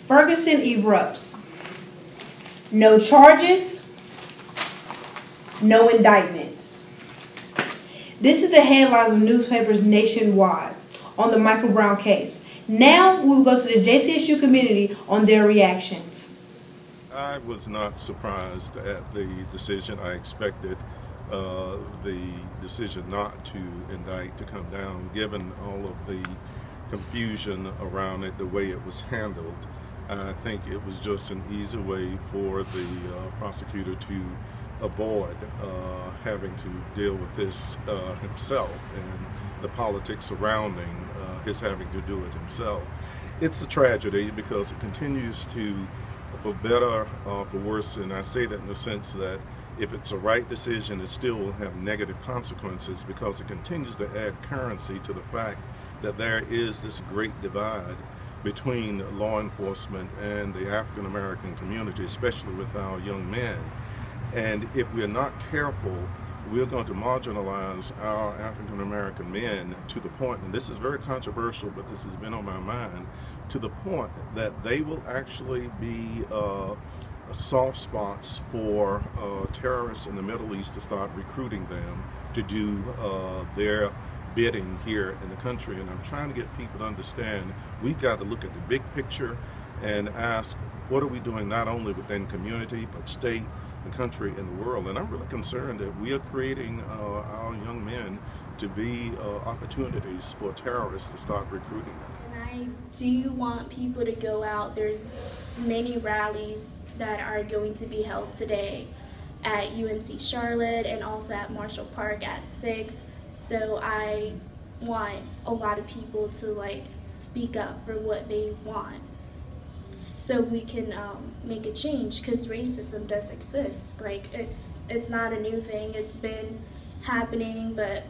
Ferguson erupts. No charges, no indictments. This is the headlines of newspapers nationwide on the Michael Brown case. Now we will go to the JCSU community on their reactions. I was not surprised at the decision. I expected the decision not to indict to come down, given all of the confusion around it, the way it was handled. I think it was just an easy way for the prosecutor to avoid having to deal with this himself and the politics surrounding his having to do it himself. It's a tragedy because it continues to, for better or for worse, and I say that in the sense that if it's a right decision, it still will have negative consequences because it continues to add currency to the fact that there is this great divide between law enforcement and the African American community, especially with our young men. And if we're not careful, we're going to marginalize our African American men to the point, and this is very controversial, but this has been on my mind, to the point that they will actually be soft spots for terrorists in the Middle East to start recruiting them to do their bidding here in the country. And I'm trying to get people to understand we've got to look at the big picture and ask, what are we doing not only within community but state, the country, and the world? And I'm really concerned that we are creating our young men to be opportunities for terrorists to start recruiting them. And I do want people to go out. There's many rallies that are going to be held today at UNC Charlotte and also at Marshall Park at 6. So I want a lot of people to speak up for what they want so we can make a change, because racism does exist. It's not a new thing. It's been happening, but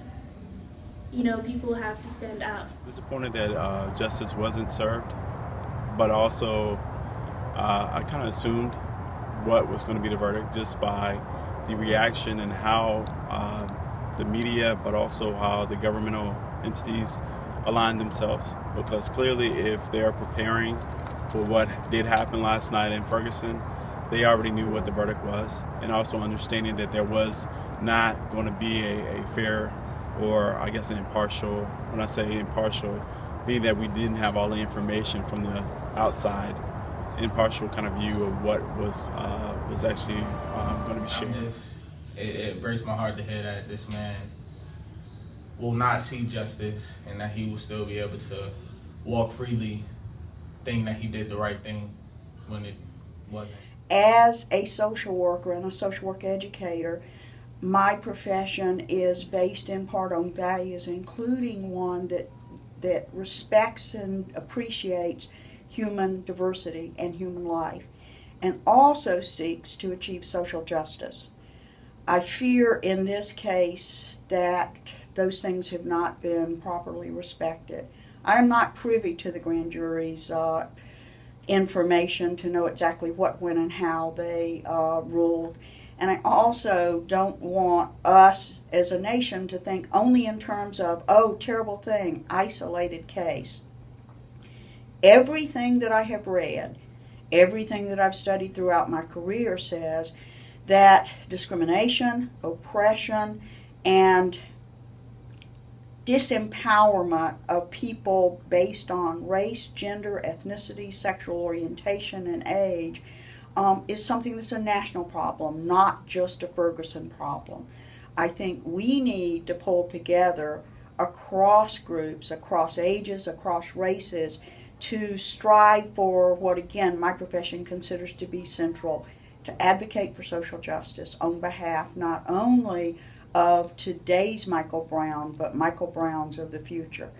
people have to stand up. Disappointed that justice wasn't served, but also I kind of assumed what was going to be the verdict just by the reaction and how the media, but also how the governmental entities aligned themselves. Because clearly, if they're preparing for what did happen last night in Ferguson, they already knew what the verdict was, and also understanding that there was not going to be a fair, or I guess an impartial, when I say impartial, being that we didn't have all the information from the outside, impartial kind of view of what was actually going to be shared. It breaks my heart to hear that this man will not see justice and that he will still be able to walk freely, think that he did the right thing when it wasn't. As a social worker and a social work educator, my profession is based in part on values, including one that respects and appreciates human diversity and human life, and also seeks to achieve social justice. I fear in this case that those things have not been properly respected. I am not privy to the grand jury's information to know exactly what, when, and how they ruled. And I also don't want us as a nation to think only in terms of, oh, terrible thing, isolated case. Everything that I have read, everything that I've studied throughout my career says that discrimination, oppression, and disempowerment of people based on race, gender, ethnicity, sexual orientation, and age is something that's a national problem, not just a Ferguson problem. I think we need to pull together across groups, across ages, across races, to strive for what, again, my profession considers to be central, to advocate for social justice on behalf not only of today's Michael Brown, but Michael Browns of the future.